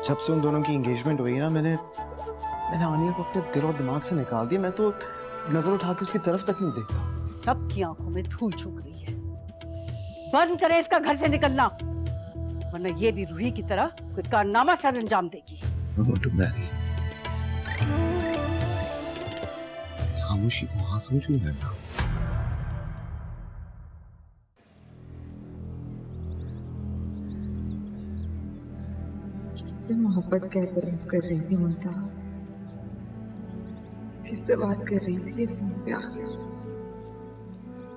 जब से उन दोनों की एंगेजमेंट हुई ना, मैंने आनिया को अपने दिल और दिमाग से निकाल दिया। मैं तो नजर उठा के उसकी तरफ तक नहीं देखता। सबकी आंखों में धूल झोंक रही है। बंद करे इसका घर से निकलना, वरना ये भी रूही की तरह कोई कारनामा सर अंजाम देगी। खामोशी को हाँ समझू करना। किससे मोहब्बत का एतराफ कर रही थी मुमताज? किससे बात कर रही थी ये फोन पे? आखिर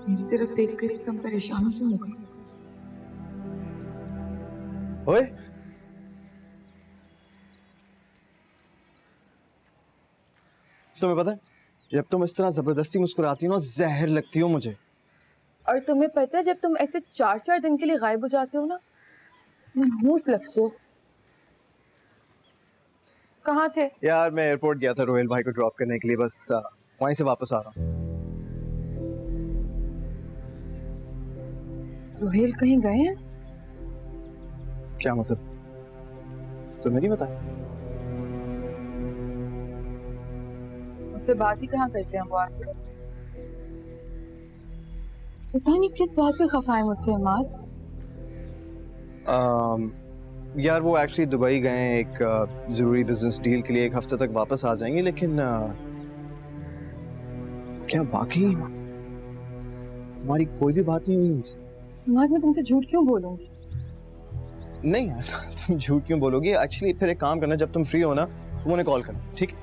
मेरी तरफ देखकर एकदम परेशान क्यों हो गई? ओए, तुम्हें पता है जब तुम इस तरह जबरदस्ती मुस्कुराती हो ना, जहर लगती हो मुझे। और तुम्हें पता है जब तुम ऐसे 4-4 दिन के लिए गायब हो जाते हो ना, मनहूस लगते हो। कहाँ थे? यार मैं एयरपोर्ट गया था रोहेल भाई को ड्रॉप करने के लिए, बस वहीं से वापस आ रहा हूँ। रोहेल कहीं गए हैं? क्या मतलब, तुम्हें नहीं बताया? मुझसे बात ही कहाँ करते हैं वो आज? पता नहीं किस बात पे खफा है मुझसे इमाद। यार वो एक्चुअली दुबई गए हैं एक जरूरी बिजनेस डील के लिए, 1 हफ्ते तक वापस आ जाएंगे। लेकिन क्या वाकई हमारी कोई भी बात नहीं हुई इनसे? इमाद मैं तुमसे झूठ क्यों बोलूंगी? नहीं यार तुम झूठ क्यों बोलोगी? एक्चुअली फिर एक काम करना, जब तुम फ्री हो ना तुम उन्हें कॉल करना, ठीक है?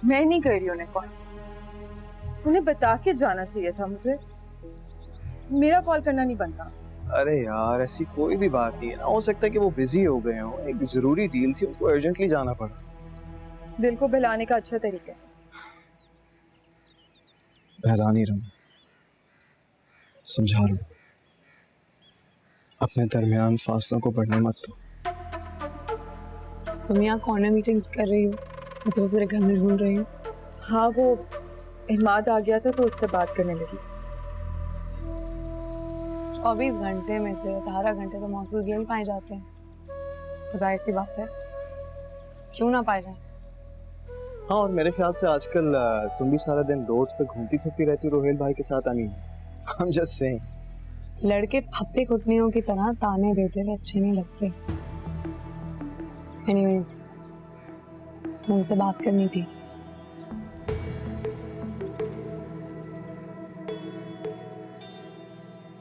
मैं नहीं कर रही उन्हें कॉल। उन्हें बता के जाना चाहिए था मुझे। मेरा कॉल करना नहीं बनता। अरे यार ऐसी कोई भी बात नहीं है ना, हो सकता है कि वो बिजी हो गए हो, एक जरूरी डील थी, उनको अर्जेंटली जाना पड़ा। दिल को बहलाने का अच्छा तरीका है। बहला नहीं रहा, समझा लो। अपने दरमियान फासलों को बढ़ने मत दो। तुम यहाँ कॉर्नर मीटिंग्स कर रही हो, मैं तुम्हें पूरे घर में ढूंढ रही हूँ। हाँ वो इमाद आ गया था तो उससे बात करने लगी। 24 घंटे में से 18 घंटे तो मौसूल यही पाए जाते हैं, तो जाहिर सी बात है क्यों ना पाए जाए। हाँ और मेरे ख्याल से आजकल तुम भी सारा दिन रोड्स पे घूमती फिरती रहती हो रोहेल भाई के साथ। आनी I'm just saying। लड़के फप्पे कुटनियों की तरह ताने देते हुए अच्छे नहीं लगते। एनीवेज मुझसे बात करनी थी।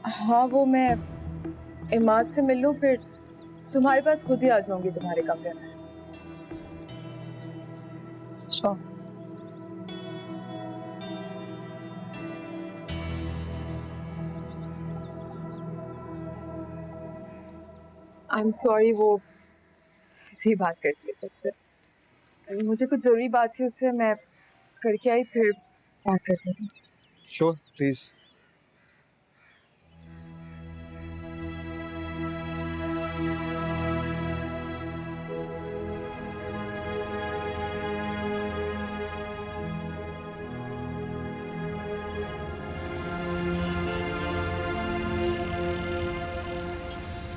हाँ वो मैं इमाद से मिल लूँ, फिर तुम्हारे पास खुद ही आ जाऊंगी तुम्हारे कमरे में। श्योर। आई एम सॉरी, वो ऐसी बात करती है सबसे। मुझे कुछ जरूरी बात थी उससे, मैं करके आई, फिर बात करती हूँ तुमसे। Sure please.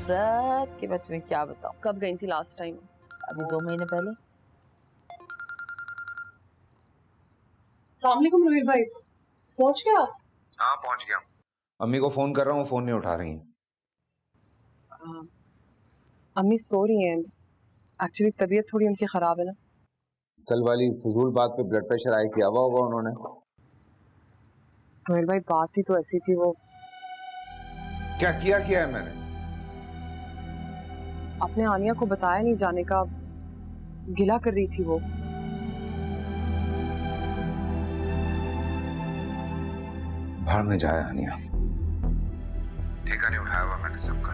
रात के बाद तुम्हें क्या बताऊं? कब गई थी लास्ट टाइम? अभी 2 महीने पहले। अस्सलाम वालेकुम रोहित भाई, पहुंच गया? हाँ पहुंच गया। अम्मी को फोन कर रहा हूँ, फोन नहीं उठा रही हैं। अम्मी सो रही हैं, एक्चुअली तबीयत थोड़ी उनकी खराब है ना। कल वाली फजूल बात पे ब्लड प्रेशर हाई किया हुआ होगा उन्होंने। रोहित भाई बात ही तो ऐसी थी, वो क्या किया है मैंने? अपने आनिया को बताया नहीं जाने का, गिला कर रही थी वो। भाड़ में जाए आनिया, ठेका नहीं उठाया हुआ मैंने सबका।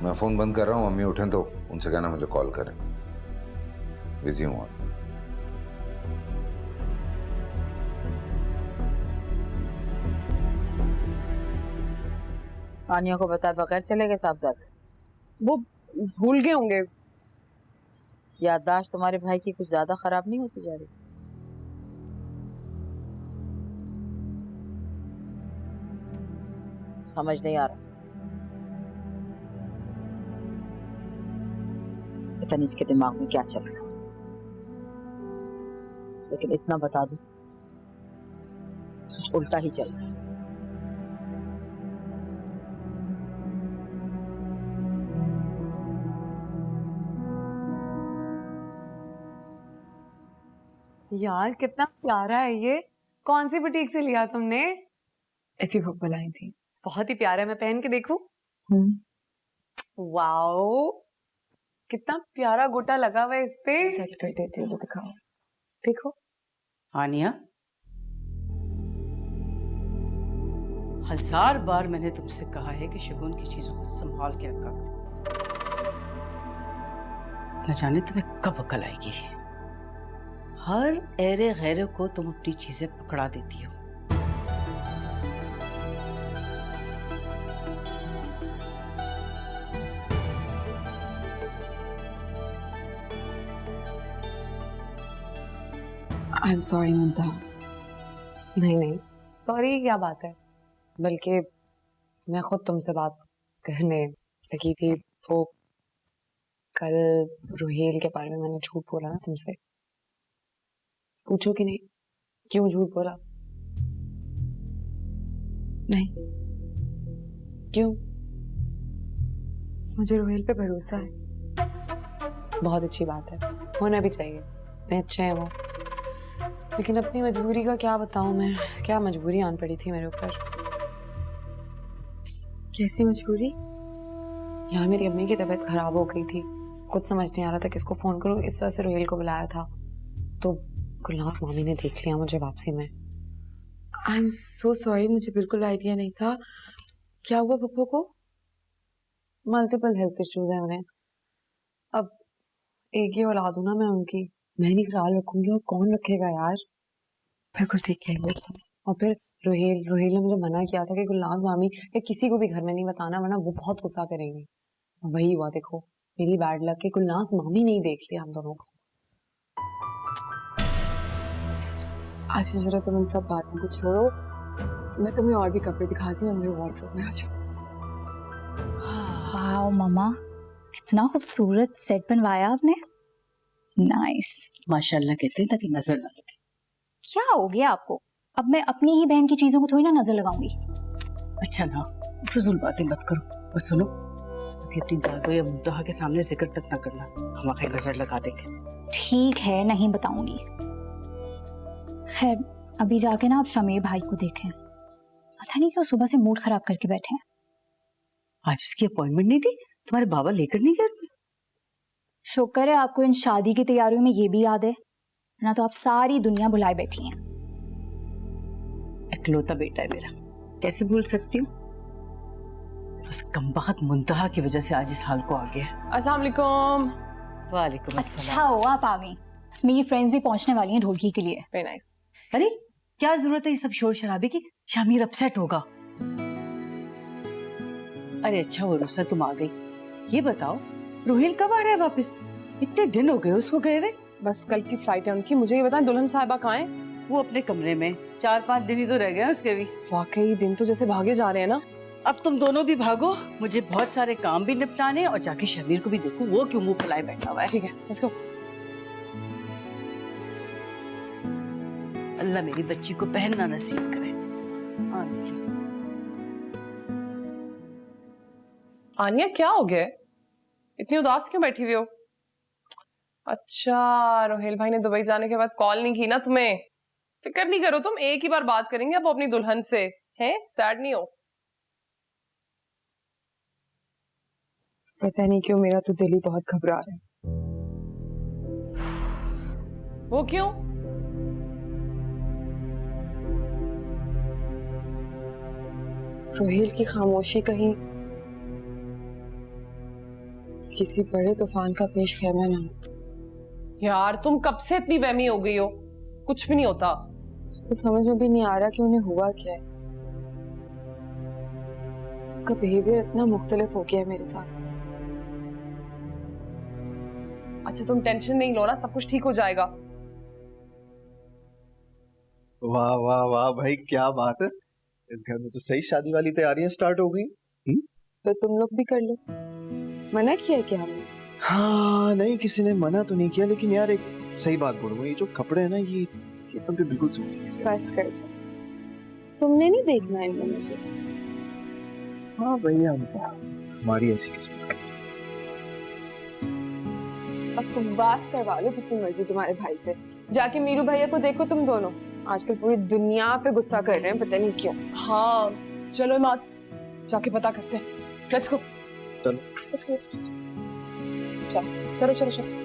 मैं फोन बंद कर रहा हूँ, अम्मी उठें तो उनसे कहना मुझे कॉल करें, बिजी हूँ। आनिया को बताए बगैर चले गए साहबजादे? वो भूल गए होंगे। याददाश्त तुम्हारे भाई की कुछ ज्यादा खराब नहीं होती जा रही? समझ नहीं आ रहा। पता नहीं इसके दिमाग में क्या चल रहा है, लेकिन इतना बता दूं, कुछ उल्टा ही चल रहा है। यार कितना प्यारा है ये। कौन सी बुटीक से लिया तुमने? इफी भब्बा लाई थी। बहुत ही प्यारा है, मैं पहन के देखूं? वाओ, कितना प्यारा गोटा लगा हुआ है इस पे। सेट कर देती हूँ, दिखाओ। देखो। आनिया, 1000 बार मैंने तुमसे कहा है कि शगुन की चीजों को संभाल के रखा करो। न जाने तुम्हें कब अकल आएगी। हर एरे गैरे को तुम अपनी चीजें पकड़ा देती हो। I am sorry Muntaha. नहीं नहीं, सॉरी क्या बात है, बल्कि मैं खुद तुमसे बात करने लगी थी। वो कल रुहेल के बारे में मैंने झूठ बोला ना तुमसे। पूछो कि नहीं, क्यों झूठ बोला? नहीं, क्यों? मुझे रोहेल पे भरोसा है। बहुत अच्छी बात है, होना भी चाहिए, इतने अच्छे हैं वो। लेकिन अपनी मजबूरी का क्या बताऊं मैं, क्या मजबूरी आन पड़ी थी मेरे ऊपर। कैसी मजबूरी? यार मेरी अम्मी की तबीयत खराब हो गई थी, कुछ समझ नहीं आ रहा था किसको फोन करूं, इस वजह से रोहेल को बुलाया था। तो गुलनाज मामी ने देख लिया मुझे वापसी में। आई एम सो सॉरी, मुझे बिल्कुल आइडिया नहीं था। क्या हुआ पप्पू को? मल्टीपल हेल्थ इश्यूज हैं उन्हें। अब एक ही औलाद हूं ना मैं उनकी, मैं नहीं ख्याल रखूंगी और कौन रखेगा यार। बिल्कुल ठीक है। और फिर रोहेल ने मुझे मना किया था कि गुलनाज मामी या किसी को भी घर में नहीं बताना, वरना वो बहुत गुस्सा करेंगी। वही हुआ, देखो मेरी बैड लक के गुलनाज मामी नहीं देख लिया हम दोनों को। अच्छा जरा तुम इन सब बातों को छोड़ो, मैं तुम्हें और भी कपड़े दिखाती हूँ, अंदर वार्डरोब में आ जाओ। वाओ मम्मा, इतना खूबसूरत सेट बनवाया आपने। नाइस। माशाल्लाह कहते हैं ताकि नजर ना लगे। क्या हो गया आपको? अब मैं अपनी ही बहन की चीजों को थोड़ी ना नजर लगाऊंगी। अच्छा ना, फजूल बातें मत करो। और सुनो, अभी अपनी दादो या मुंतहा के सामने जिक्र तक ना करना, हम आखिर नजर लगा देंगे। ठीक है, नहीं बताऊंगी। खैर अभी जाके ना आप शमीर भाई को देखें, पता नहीं क्यों सुबह से मूड खराब करके बैठे हैं। आज उसकी अपॉइंटमेंट नहीं थी, तुम्हारे बाबा लेकर नहीं गए? शुक्र है आपको इन शादी की तैयारियों में ये भी याद है, ना तो आप सारी दुनिया भुलाए बैठी हैं। इकलौता बेटा है मेरा, कैसे भूल सकती हूँ? उस कमबख्त मुंतहा की वजह से आज इस हाल को आ गया। अस्सलाम वालेकुम। वालेकुम अच्छा अस्सलाम। हो आप आ गई, मेरी फ्रेंड्स भी पहुंचने वाली हैं ढोलकी के लिए। Very nice. अरे क्या जरूरत है ये सब शोर शराबे की? शामिर अपसेट होगा। अरे अच्छा हो रुसा तुम आ गई। ये बताओ रोहिल कब आ रहा है वापस? इतने दिन हो गए उसको गए हुए। बस कल की फ्लाइट है उनकी। मुझे ये बताएं दुल्हन साहिबा कहाँ है? वो अपने कमरे में, 4-5 दिन ही तो रह गए हैं उसके भी। वाकई दिन तो जैसे भागे जा रहे हैं ना। अब तुम दोनों भी भागो, मुझे बहुत सारे काम भी निपटाने, और जाके शमीर को भी देखो वो क्यों मुंह फुलाए बैठा हुआ है। ठीक है, लेट्स गो। अल्लाह मेरी बच्ची को पहनना नसीब करे। आनिया क्या हो गया? इतनी उदास क्यों बैठी हुई हो? अच्छा, रोहेल भाई ने दुबई जाने के बाद कॉल नहीं की ना तुम्हें? फिक्र नहीं करो तुम, एक ही बार बात करेंगे अब अपनी दुल्हन से। हैं, सैड नहीं हो? पता नहीं क्यों मेरा तो दिल ही बहुत घबरा रहा है। वो क्यों? रोहेल की खामोशी कहीं किसी बड़े तूफान का पेश खैमा ना हो। यार तुम कब से इतनी वहमी हो गई हो? कुछ भी नहीं होता। मुझे तो समझ में भी नहीं आ रहा कि उन्हें हुआ क्या है। उनका बिहेवियर इतना मुख्तलिफ हो गया है मेरे साथ। अच्छा तुम टेंशन नहीं लो ना, सब कुछ ठीक हो जाएगा। वाह वाह वाह भाई, क्या बात है। इस घर में तो सही शादी वाली तैयारियां स्टार्ट हो गई। तो तुम लोग भी कर लो। मना किया क्या हमने? हाँ नहीं, किसी ने मना तो नहीं किया, लेकिन यार एक सही बात बोलूंगा, ये जो कपड़े हैं ना, ये तुम पे बिल्कुल सूट नहीं है। बस कर जा, तुमने नहीं देखना इनमें मुझे। हाँ भैया, हमारी ऐसी किस्मत। अब तुम बात करवा लो जितनी मर्जी तुम्हारे भाई से, जाके मीरू भैया को देखो। तुम दोनों आजकल पूरी दुनिया पे गुस्सा कर रहे हैं, पता नहीं क्यों। हाँ चलो इमाद, जाके पता करते हैं। लेट्स गो, चलो लेट्स गो, चलो चलो चलो।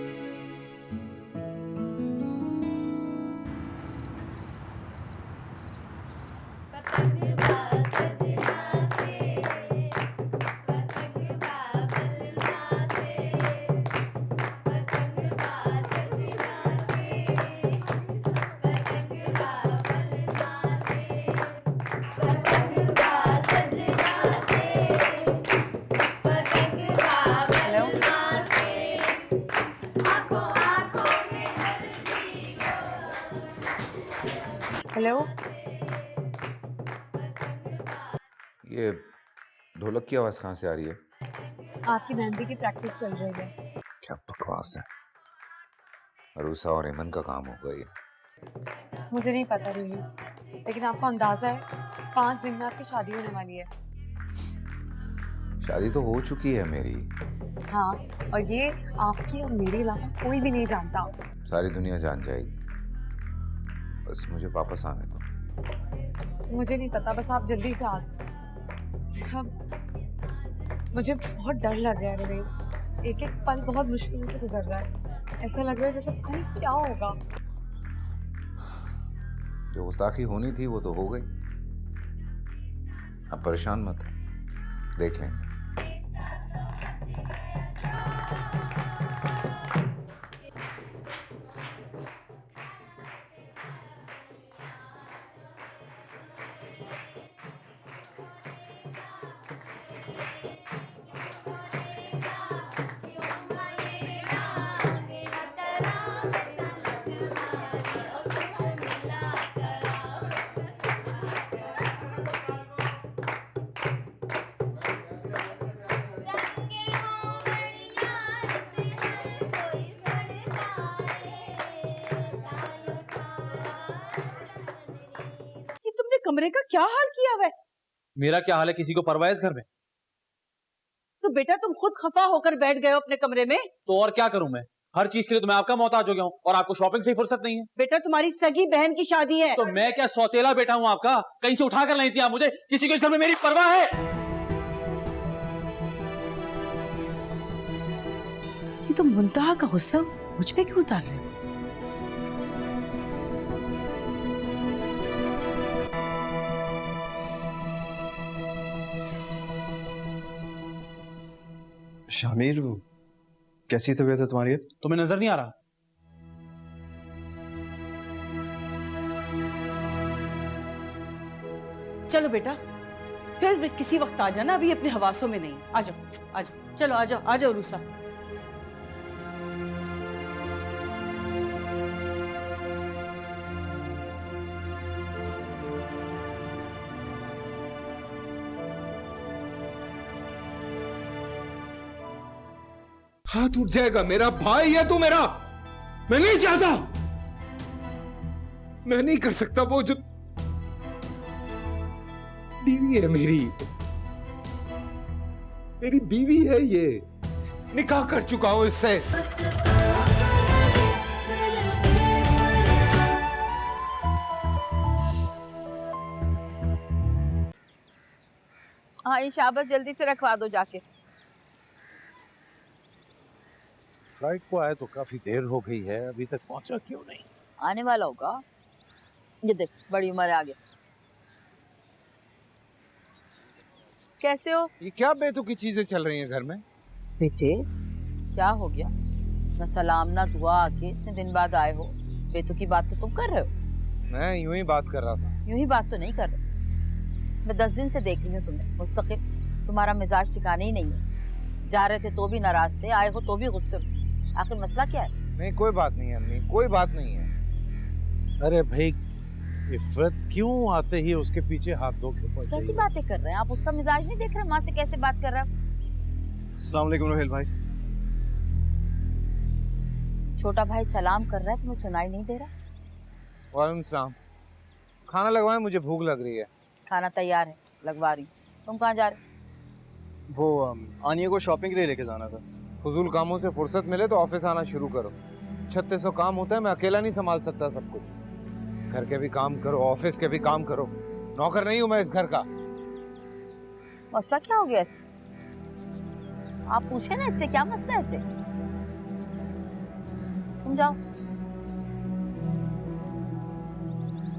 हेलो, ये ढोलक की आवाज कहाँ से आ रही है? आपकी मेहंदी की प्रैक्टिस चल रही है। क्या बकवास है। अरूसा और एमन का काम होगा ये। मुझे नहीं पता रोहिल, लेकिन आपको अंदाजा है 5 दिन में आपकी शादी होने वाली है। शादी तो हो चुकी है मेरी। हाँ, और ये आपकी और मेरे अलावा कोई भी नहीं जानता। सारी दुनिया जान जाएगी, बस मुझे वापस आने दो। मुझे नहीं पता, बस आप जल्दी से आ जाओ। मुझे बहुत डर लग रहा है रोहिल, एक एक पल बहुत मुश्किलों से गुजर रहा है। ऐसा लग रहा है जैसे पता नहीं क्या होगा। जो गुस्ताखी होनी थी वो तो हो गई, अब परेशान मत, देख लेंगे। कमरे का क्या हाल किया हुआ है? मेरा क्या हाल है, किसी को परवाह है इस घर में? तो बेटा तुम खुद खफा होकर बैठ गए हो अपने कमरे में। तो और क्या करूं मैं, हर चीज के लिए तो मैं आपका मोहताज हो गया हूं, और आपको शॉपिंग से ही फुर्सत नहीं है। बेटा तुम्हारी सगी बहन की शादी है। तो मैं क्या सौतेला बेटा हूं आपका? कहीं से उठा कर लाई थी आप मुझे? किसी को इस घर में मेरी परवाह है? ये तो मुंतहा का गुस्सा मुझ पे क्यों उतार रहे हो? शामिर, कैसी तबीयत है तुम्हारी? तुम्हें नजर नहीं आ रहा? चलो बेटा, फिर किसी वक्त आ जाना, अभी अपने हवासों में नहीं। आ जाओ आ जाओ, चलो आ जाओ आ जाओ रूसा। हाथ उठ जाएगा, मेरा भाई है तू मेरा। मैं नहीं चाहता, मैं नहीं कर सकता वो जो बीवी है मेरी बीवी है, ये निकाह कर चुका हूं इससे। हाँ ये शाबाश, जल्दी से रखवा दो जाके। फ्लाइट को आए तो काफी देर हो गई है, अभी तक पहुंचा क्यों नहीं? आने वाला होगा, ये देख बड़ी उम्र है आगे। कैसे हो? ये क्या बेतुकी चीजें चल रही हैं घर में? बेटे क्या हो गया? ना सलाम ना दुआ, आके इतने दिन बाद आए हो, बेतुकी बात तो तुम कर रहे हो। मैं यूं ही बात कर रहा था। यूं ही बात तो नहीं कर रहे, मैं 10 दिन से देख रही हूँ तुम्हें मुस्तकिल, तुम्हारा मिजाज ठिकाने ही नहीं है। जा रहे थे तो भी नाराज थे, आए हो तो भी गुस्से में। आखिर मसला क्या है? नहीं कोई बात नहीं है अम्मी, कोई बात नहीं है। अरे भाई, इफ़रत क्यों आते ही उसके पीछे हाथ धो के पड़ कैसी गई? बातें कर रहे हैं आप? उसका मिजाज नहीं देख रहे? माँ से कैसे बात कर रहा है? अस्सलाम वालेकुम रोहिल भाई। छोटा भाई सलाम कर रहा है, तुम्हें सुनाई नहीं दे रहा? वालेकुम सलाम। खाना लगवाएं, मुझे भूख लग रही है। खाना तैयार है, लगवा रही हूँ। तुम कहाँ जा रहे हो? वो आनिया को शॉपिंग के लिए लेके जाना था। फजूल कामों से फुर्सत मिले तो ऑफिस आना शुरू करो। 3600 काम होता है, मैं अकेला नहीं संभाल सकता सब कुछ। घर के भी काम करो, ऑफिस के भी काम करो। नौकर नहीं हूं मैं इस घर का। मसला क्या हो गया इसको? आप पूछे ना इससे क्या मसला है इससे। तुम जाओ,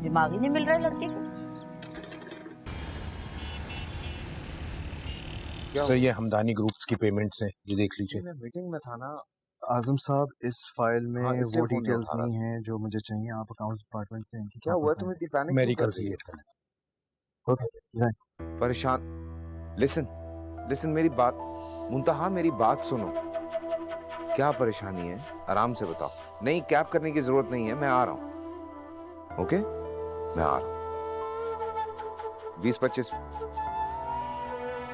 दिमाग ही नहीं मिल रहा है लड़के को। सर ये हमदानी ग्रुप्स की पेमेंट्स हैं, ये देख लीजिए। मैं मीटिंग में था ना आजम साहब, इस फाइल में इसलिए वो फोन नहीं डिटेल्स उठा रहा। नहीं है जो मुझे चाहिए। आप अकाउंट्स डिपार्टमेंट से इनकी क्या हुआ तुम्हें इतनी पैनिक? मैं रिकंसिलिएट करना। ओके परेशान। लिसन मेरी बात, मुंतहा मेरी बात सुनो। क्या परेशानी है आराम से बताओ। नहीं कैब करने की जरूरत नहीं है, मैं आ रहा हूँ। ओके मैं आ रहा हूँ। 20-25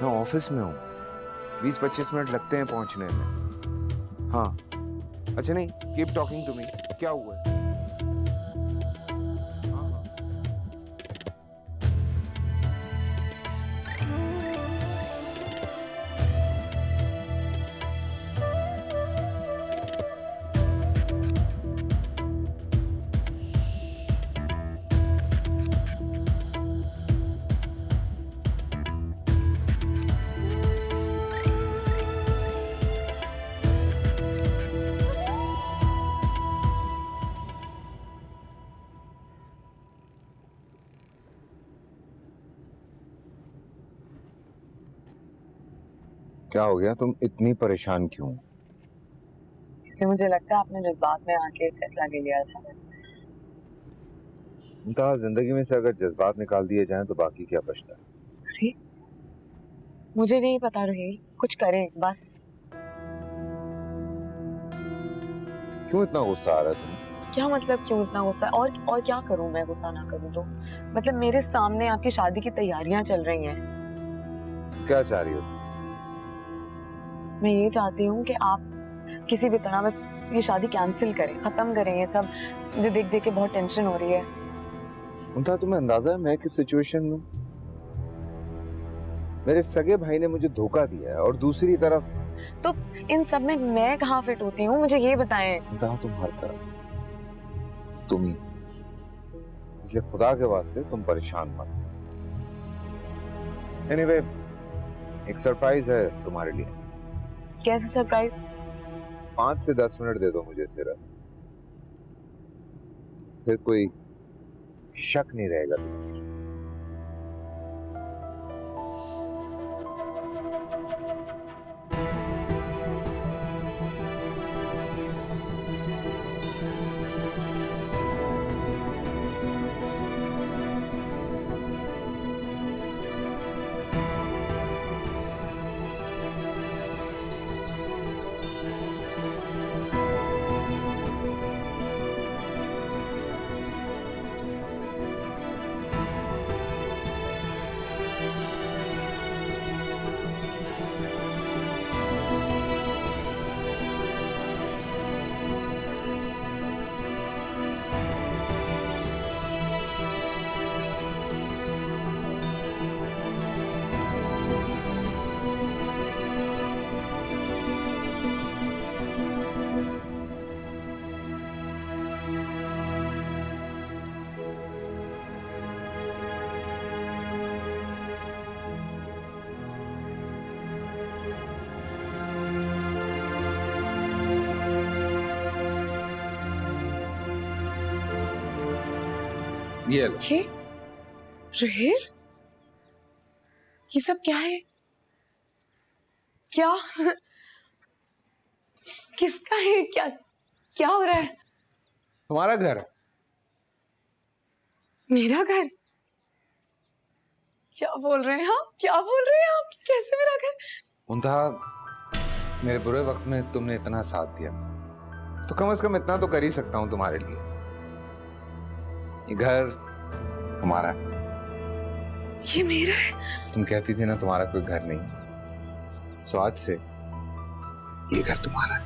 मैं ऑफिस में हूँ। 20-25 मिनट लगते हैं पहुंचने में। हाँ अच्छा नहीं, कीप टॉकिंग टू मी। क्या हुआ है? हाँ हाँ क्या हो गया? तुम इतनी परेशान क्यों? क्योंकि मुझे लगता है आपने जज्बात में आके फैसला ले लिया था बस। जिंदगी में से अगर जज्बात निकाल दिए जाएं तो बाकी क्या बचता है? अरे मुझे नहीं पता रोहिल, कुछ करें बस। क्यों इतना गुस्सा आ रहा है तुम्हें? क्या मतलब क्यों इतना गुस्सा? और क्या करूं मैं, गुस्सा ना करूं तो? मतलब मेरे सामने आपकी शादी की तैयारियां चल रही हैं। क्या चाह रही हो? मैं ये चाहती हूँ कि आप किसी भी तरह बस ये शादी कैंसिल करें, खत्म करें ये सब। मुझे देख देख के बहुत टेंशन हो रही है। उनका तुम्हें अंदाजा है मैं किस सिचुएशन में? मेरे सगे भाई ने मुझे धोखा दिया है और दूसरी तरफ तो इन सब में मैं कहाँ फिट होती हूँ, मुझे ये बताएं। तुम हर तरफ तुम ही, इसलिए खुदा के वास्ते तुम परेशान मत। एनीवे एक सरप्राइज है तुम्हारे लिए। कैसे सरप्राइज? 5 से 10 मिनट दे दो मुझे सिर्फ, फिर कोई शक नहीं रहेगा तुम्हें। ये लो। ये रोहिल, ये सब क्या है? क्या किसका है? क्या क्या हो रहा है? तुम्हारा घर है। मेरा घर? क्या बोल रहे हैं आप? क्या बोल रहे हैं आप? कैसे मेरा घर? मुंतहा मेरे बुरे वक्त में तुमने इतना साथ दिया तो कम से कम इतना तो कर ही सकता हूं तुम्हारे लिए। ये घर तुम्हारा है। ये मेरा है? तुम कहती थी ना तुम्हारा कोई घर नहीं, सो आज से ये घर तुम्हारा है।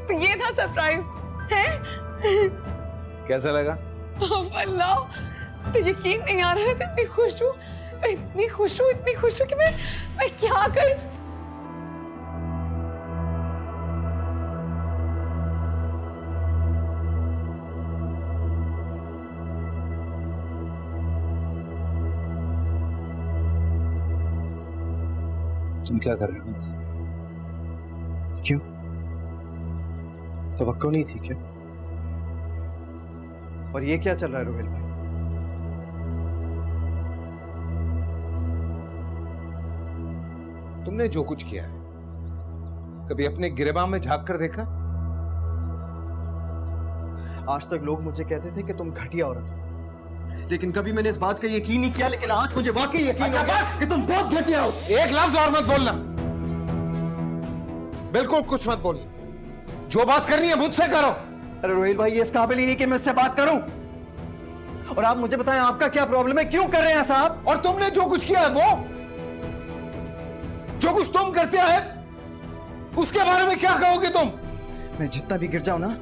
तो ये था सरप्राइज है। कैसा लगा? अल्लाह, तो यकीन नहीं आ रहा है। तो इतनी खुश हूँ, इतनी खुश हूँ, इतनी खुश हूँ कि मैं क्या कर। तुम क्या कर रहे हो? क्यों? तवक्को नहीं थी क्या? और ये क्या चल रहा है रोहिल भाई? तुमने जो कुछ किया है कभी अपने गिरेबान में झांक कर देखा? आज तक लोग मुझे कहते थे कि तुम घटिया औरत हो, लेकिन कभी मैंने इस बात का यकीन नहीं किया। लेकिन आज मुझे वाकई यकीन हो गया कि तुम बहुत घटिया हो। एक लफ्ज और मत बोलना, बिल्कुल कुछ मत बोलना। जो बात करनी है मुझसे करो। अरे रोहिल भाई, ये इस काबिल ही नहीं कि मैं इससे बात करूं। और आप मुझे बताएं, आपका क्या प्रॉब्लम है? क्यों कर रहे हैं साहब? और तुमने जो कुछ किया है, वो जो कुछ तुम करते हैं उसके बारे में क्या कहोगे तुम? मैं जितना भी गिर जाऊं ना,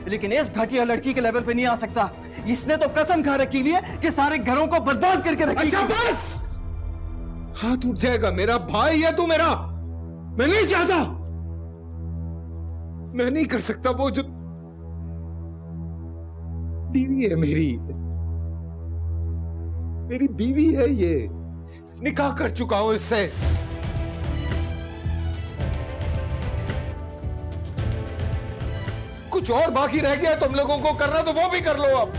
लेकिन इस घटिया लड़की के लेवल पे नहीं आ सकता। इसने तो कसम खा रखी हुई है कि सारे घरों को बर्बाद करके रखी। अच्छा बस, हाथ उठ जाएगा। मेरा भाई है तू मेरा, मैं नहीं चाहता, मैं नहीं कर सकता वो जो बीवी है मेरी बीवी है, ये निकाह कर चुका हूं इससे। कुछ और बाकी रह गया तुम लोगों को करना, तो वो भी कर लो अब।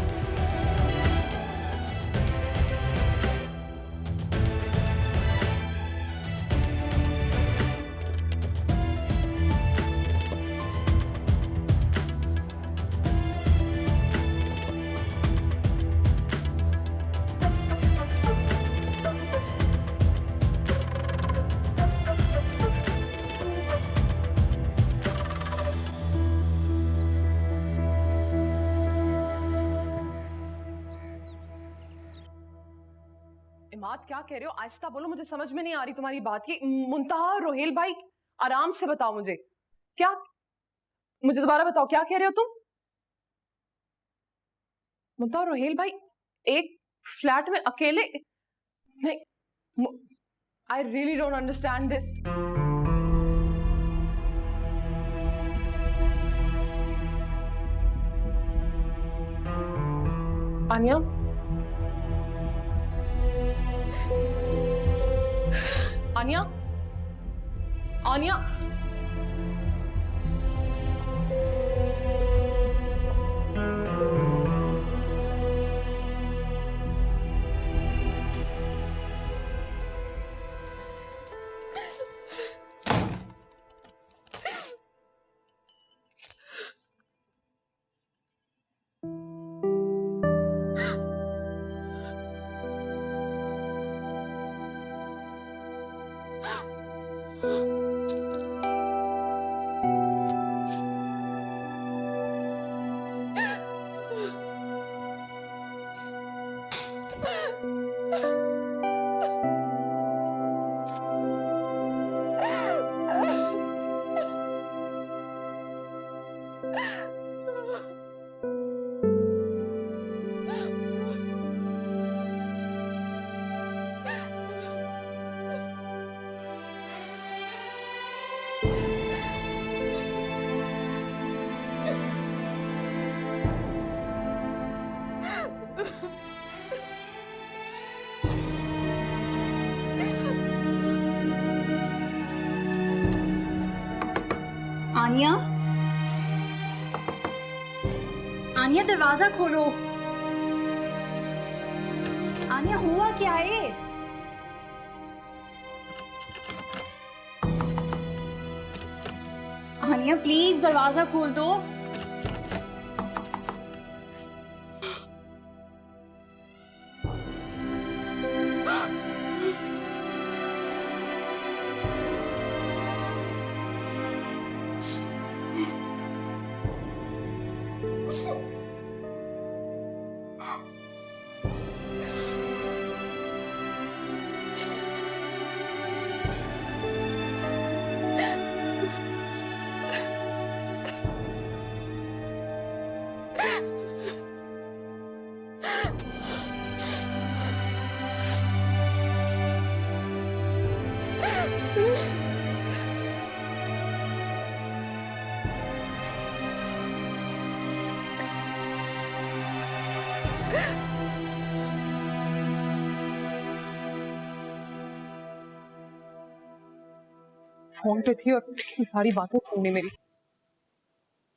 इमाद क्या कह रहे हो? आहिस्ता बोलो, मुझे समझ में नहीं आ रही तुम्हारी बात की। मुंतहा, रोहेल भाई, आराम से बताओ मुझे। क्या, मुझे दोबारा बताओ, क्या कह रहे हो तुम? मुंतहा, रोहेल भाई एक फ्लैट में अकेले? नहीं, I really don't understand this. Aniya, Aniya, Aniya, Aniya, Aniya दरवाजा खोलो। आनिया, हुआ क्या है? आनिया प्लीज दरवाजा खोल दो। फोन पे थी और पिछली सारी बातें सुननी मेरी।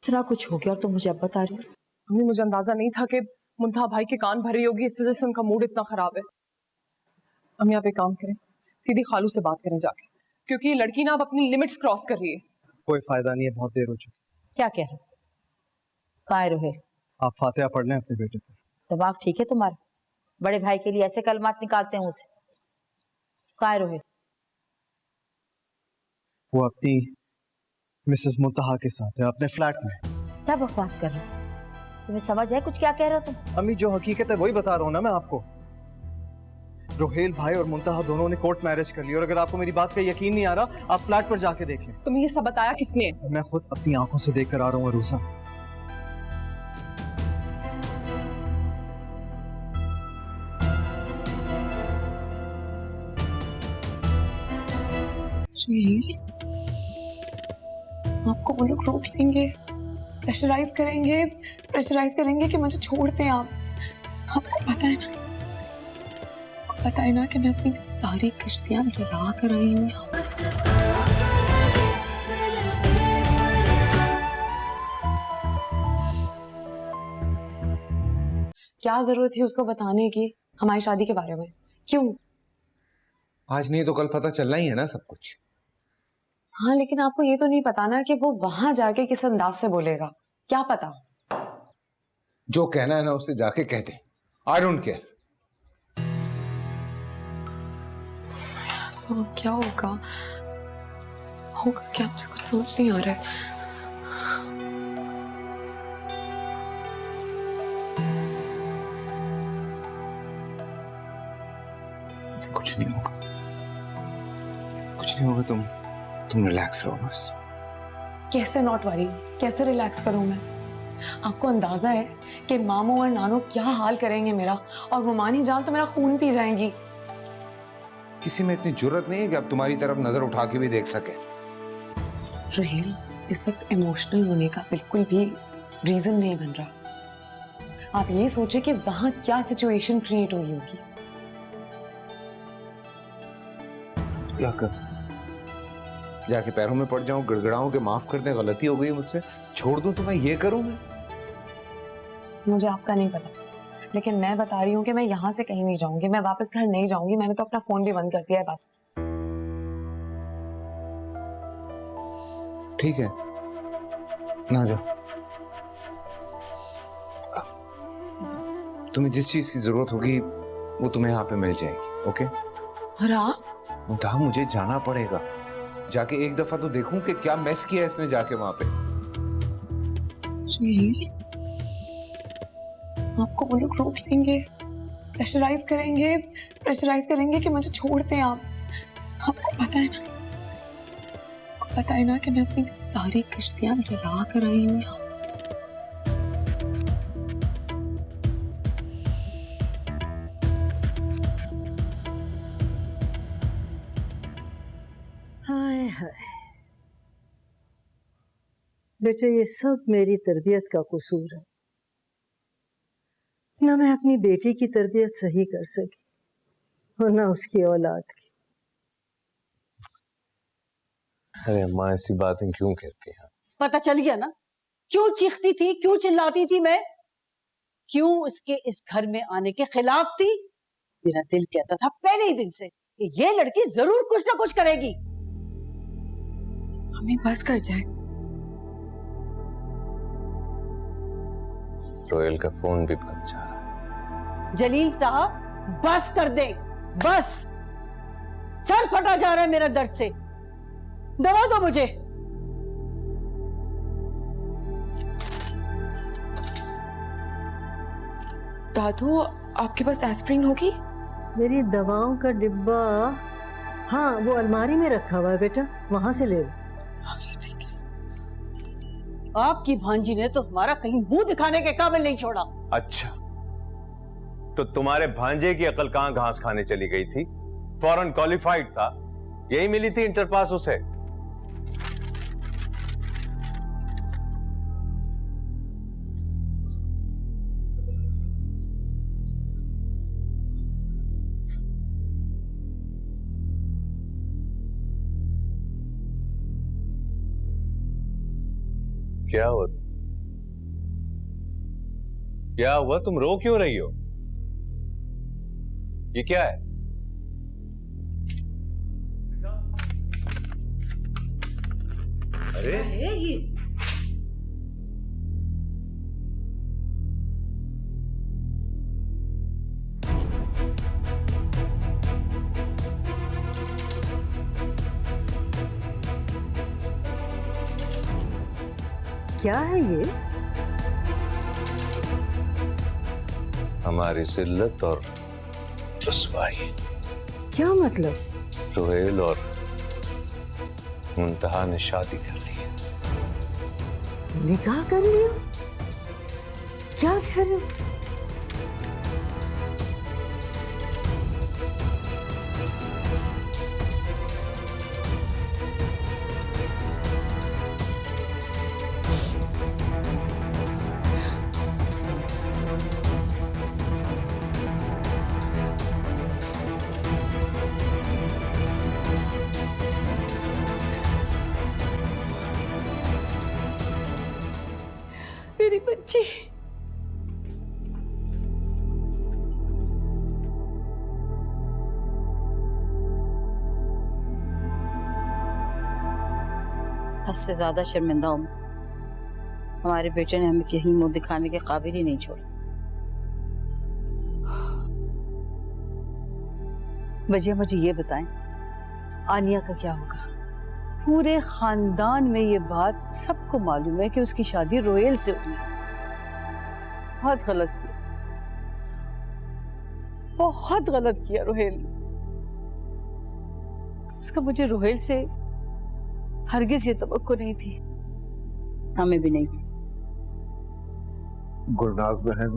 इतना कुछ हो गया और तुम मुझे अब बता रही हो? अम्मी मुझे अंदाजा नहीं था कि मुंतहा भाई के कान भरी होगी, इस वजह से उनका मूड इतना खराब है। अम्मी आप एक काम करें, सीधी खालू से बात करें जाके, क्योंकि ये लड़की ना अब अपनी लिमिट्स क्रॉस कर रही है। कोई फायदा नहीं है, बहुत देर हो चुकी। क्या कह रहे हो? कहाँ है रोहिल? आप फातिहा पढ़ लें अपने बेटे पर। दिमाग ठीक है तुम्हारा? बड़े भाई के लिए ऐसे कलमात निकालते हैं उसे। कहाँ है रोहिल? वो अपनी मिसेस मुंतहा के साथ है, अपने फ्लैट में। क्या बकवास कर रहे हो? तुम्हें समझ है कुछ क्या कह रहे हो तुम? अम्मी जो हकीकत है वही बता रहा हूँ ना मैं आपको। रोहेल भाई और मुंतहा दोनों ने कोर्ट मैरिज कर ली, और अगर आपको मेरी बात का यकीन नहीं आ रहा, आप फ्लैट पर जाके देख लें। तुम्हें ये सब बताया किसने? मैं खुद अपनी आंखों से देख कर आ रहा हूँ अरूसा। आपको वो लोग रोक लेंगे, प्रेशराइज करेंगे कि मुझे छोड़ दें आप। आपको पता है ना कि मैं अपनी सारी कश्तियां जला कर आई हूँ यहाँ। क्या जरूरत थी उसको बताने की हमारी शादी के बारे में? क्यों? आज नहीं तो कल पता चलना ही है ना सब कुछ। हाँ, लेकिन आपको ये तो नहीं पता ना कि वो वहां जाके किस अंदाज से बोलेगा। क्या पता? जो कहना है ना उसे जाके कह दे। I don't care. क्या होगा क्या? मुझे कुछ समझ नहीं आ रहा है। कुछ नहीं होगा, कुछ नहीं होगा। तुम रिलैक्स रहो बस। कैसे नॉट वरी? कैसे रिलैक्स करूं मैं? आपको अंदाजा है कि मामू और नानू क्या हाल करेंगे मेरा, और मुमानी जान तो मेरा खून पी जाएंगी। किसी में इतनी जुर्रत नहीं है कि अब तुम्हारी तरफ नजर उठा के भी देख सके। रोहेल, इस वक्त इमोशनल होने का बिल्कुल भी रीजन नहीं बन रहा। आप ये सोचे कि वहां क्या सिचुएशन क्रिएट हुई होगी। क्या कर? जाके पैरों में पड़ जाऊं, गिड़गिड़ाऊं कि माफ कर दें, गलती हो गई मुझसे, छोड़ दूं तो मैं ये करूं? मैं मुझे आपका नहीं पता, लेकिन मैं बता रही हूँ कि मैं यहाँ से कहीं नहीं जाऊंगी, मैं वापस घर नहीं जाऊंगी। मैंने तो अपना फोन भी बंद कर दिया है बस। ठीक है, ना जाओ। तुम्हें जिस चीज की जरूरत होगी वो तुम्हें यहाँ पे मिल जाएगी। ओके? और आप? मुंतहा, मुझे जाना पड़ेगा। जाके एक दफा तो देखूं कि क्या मैस किया इसने जाके वहां पे। आपको वो लोग रोक लेंगे, प्रेशराइज करेंगे कि मुझे छोड़ दें आप। आपको पता है ना कि मैं अपनी सारी कश्तियां जला कर आई हूँ यहाँ। हाय हाय बेटे, ये सब मेरी तरबियत का कसूर है। ना मैं अपनी बेटी की तरबियत सही कर सकी और ना उसकी औलाद की। अरे अम्मा, ऐसी बातें क्यों कहती हैं? पता चल गया ना क्यों चीखती थी, क्यों चिल्लाती थी मैं, क्यों उसके इस घर में आने के खिलाफ थी। मेरा दिल कहता था पहले ही दिन से कि ये लड़की जरूर कुछ ना कुछ करेगी। हमें बस कर जाए। रोहेल का फोन भी बंद जा रहा है। जलील साहब बस कर दे, बस। सर फटा जा रहा है मेरा दर्द से। दवा दो मुझे। दादू, आपके पास एस्प्रिन होगी? मेरी दवाओं का डिब्बा, हाँ वो अलमारी में रखा हुआ है बेटा, वहां से ले लो। अच्छा ठीक है। आपकी भांजी ने तो हमारा कहीं मुंह दिखाने के काबिल नहीं छोड़ा। अच्छा, तो तुम्हारे भांजे की अकल कहां घास खाने चली गई थी? फॉरेन क्वालिफाइड था, यही मिली थी इंटर पास उसे। क्या हुआ? क्या हुआ? तुम रो क्यों रही हो? ये क्या है? अरे ये क्या है ये? हमारी जिल्लत और रुसवाई। क्या मतलब? रोहेल और मुंतहा ने शादी कर ली है। निकाह कर लिया? क्या कह रहे हो? मेरी बच्ची, हद से ज्यादा शर्मिंदा हूं। हमारे बेटे ने हमें कहीं मुंह दिखाने के काबिल ही नहीं छोड़ा। वजह मुझे ये बताएं, आनिया का क्या होगा? पूरे खानदान में ये बात सबको मालूम है कि उसकी शादी रोहेल से हुई है। बहुत गलत किया, बहुत गलत किया रोहेल ने। उसका मुझे रोहेल से हरगिज ये तवक्को नहीं थी। हमें भी नहीं थी। गुरनाज बहन,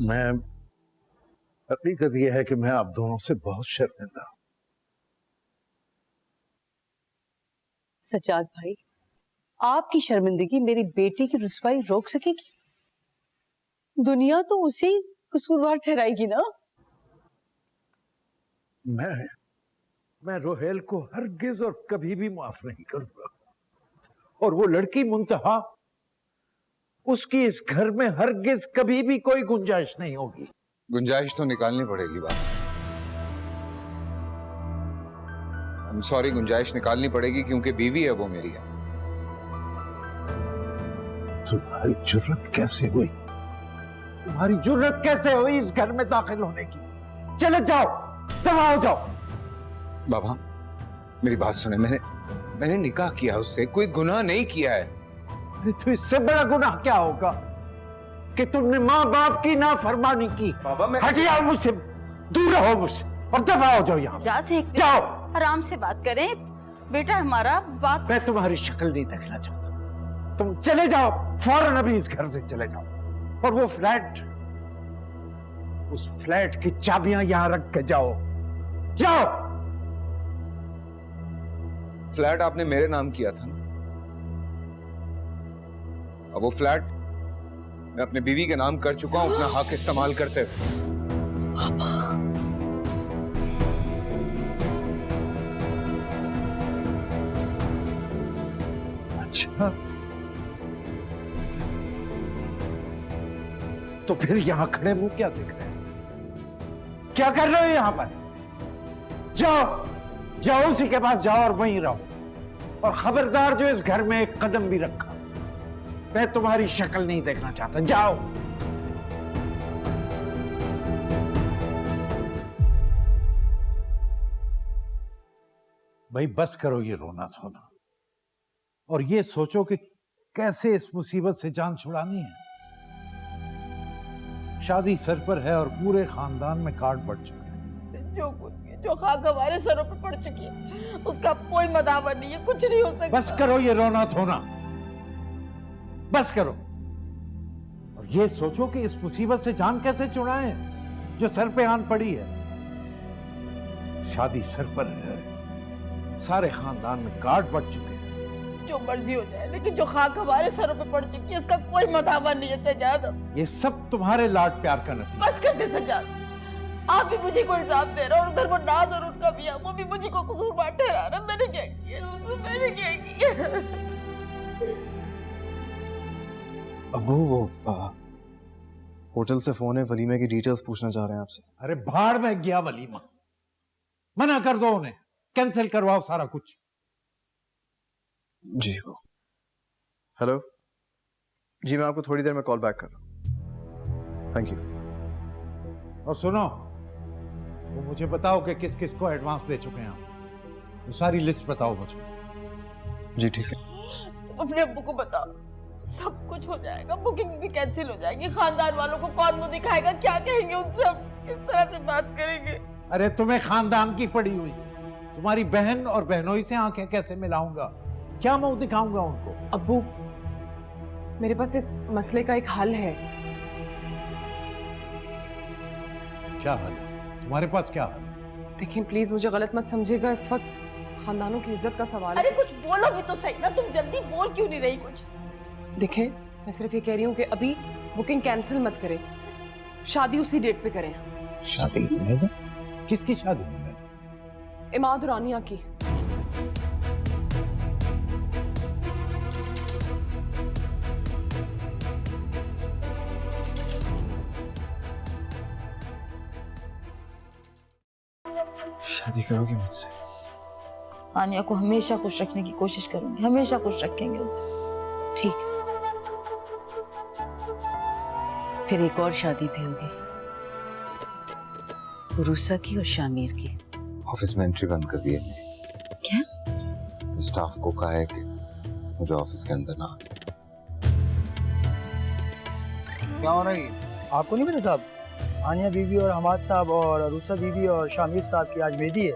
मैं हकीकत यह है कि मैं आप दोनों से बहुत शर्मिंदा हूं। सज्जाद भाई, आपकी शर्मिंदगी मेरी बेटी की रुसवाई रोक सकेगी? दुनिया तो उसी कसूरवार ठहराएगी ना। मैं रोहेल को हरगिज और कभी भी माफ नहीं करूंगा। और वो लड़की मुंतहा, उसकी इस घर में हरगिज कभी भी कोई गुंजाइश नहीं होगी। गुंजाइश तो निकालनी पड़ेगी बाबा। I'm sorry, गुंजाइश निकालनी पड़ेगी क्योंकि बीवी है वो मेरी है। तुम्हारी जुर्रत कैसे हुई? तुम्हारी जुर्रत कैसे हुई इस घर में दाखिल होने की? चले जाओ, दबाओ जाओ। बाबा मेरी बात सुने, मैंने निकाह किया उससे, कोई गुनाह नहीं किया है। अरे तो इससे बड़ा गुनाह क्या होगा कि तुमने माँ बाप की नाफरमानी की। बाबा मैं हटिए मुझसे, दूर रहो मुझसे और दबाओ जाओ यहाँ। जाओ, आराम से बात करें बेटा, हमारा बात। मैं तुम्हारी शक्ल नहीं देखना चाहता। तुम चले जाओ फौरन, अभी इस घर से चले जाओ। और वो फ्लैट, उस फ्लैट की चाबियां यहां रख के जाओ। जाओ। फ्लैट आपने मेरे नाम किया था ना, अब वो फ्लैट मैं अपने बीवी के नाम कर चुका हूं अपना हक इस्तेमाल करते हुए। अच्छा, तो फिर यहां खड़े मुंह क्या देख रहे हैं? क्या कर रहे हो यहां पर? जाओ जाओ, उसी के पास जाओ और वहीं रहो। और खबरदार जो इस घर में एक कदम भी रखा, मैं तुम्हारी शक्ल नहीं देखना चाहता। जाओ। भाई बस करो ये रोना धोना और ये सोचो कि कैसे इस मुसीबत से जान छुड़ानी है। शादी सर पर है और पूरे खानदान में कार्ड पड़ चुके हैं। जो कुछ भी, जो खाक हमारे सरों पर पड़ चुकी है, उसका कोई मदावा नहीं है, कुछ नहीं हो सकता। बस करो ये रोना धोना, बस करो और ये सोचो कि इस मुसीबत से जान कैसे छुड़ाएं जो सर पे आन पड़ी है। शादी सर पर है, सारे खानदान में कार्ड पड़ चुके हैं। जो मर्जी हो जाए, लेकिन जो खाक हमारे सरों पे पड़ चुकी है, इसका कोई मदावा नहीं है सज्जाद। ये सब तुम्हारे लाड प्यार का नतीजा। बस कर दे सज्जाद, आप भी मुझे को इल्जाम दे रहे हो और उधर वो नाज और उनका भी, वो भी मुझे को कसूरवार ठहरा रहा। मैंने क्या किया? मैंने क्या किया? अबू वो होटल से फोन है, वलीमे की डिटेल्स पूछना चाह रहे हैं आपसे। अरे भाड़ में गया वलीमा, मना कर दो उन्हें, कैंसिल करवाओ सारा कुछ। जी वो। हेलो जी, मैं आपको थोड़ी देर में कॉल बैक कर रहा हूँ। Thank you. और सुनो, वो मुझे बताओ कि किस किस को एडवांस दे चुके हैं आप, वो सारी लिस्ट बताओ मुझे। जी ठीक है। तुम अपने अब्बू को बताओ, सब कुछ हो जाएगा, बुकिंग्स भी कैंसिल हो जाएगी, खानदान वालों को कौन मुंह दिखाएगा, क्या कहेंगे उनसे, हम किस तरह से बात करेंगे। अरे तुम्हें खानदान की पड़ी हुई, तुम्हारी बहन और बहनोई से आंखें कैसे मिलाऊंगा, क्या मुंह दिखाऊंगा उनको। अब्बू, मेरे पास इस मसले का एक हल है। क्या हल है तुम्हारे पास, क्या हल? देखिए प्लीज मुझे गलत मत समझिएगा, इस वक्त खानदानों की इज्जत का सवाल है। अरे कुछ बोलो भी तो सही ना, तुम जल्दी बोल क्यों नहीं रही कुछ। देखिए मैं सिर्फ ये कह रही हूँ कि अभी बुकिंग कैंसिल मत करें, शादी उसी डेट पे करें। शादी? किसकी शादी? इमाद रानिया की। शादी करोगी मुझसे? आनिया को हमेशा खुश रखने की कोशिश करूंगी, हमेशा खुश रखेंगे उसे। ठीक है, फिर एक और शादी भी होगी, उरूसा की और शामिर की। ऑफिस में एंट्री बंद कर दी है मेरी। क्या? स्टाफ को कहा है कि मुझे ऑफिस के अंदर ना आने। क्या हो रहा है? आपको नहीं पता साहब, आनिया बीबी और हमाद साहब और अरूसा बीबी और शामिर साहब की आज मेहंदी है।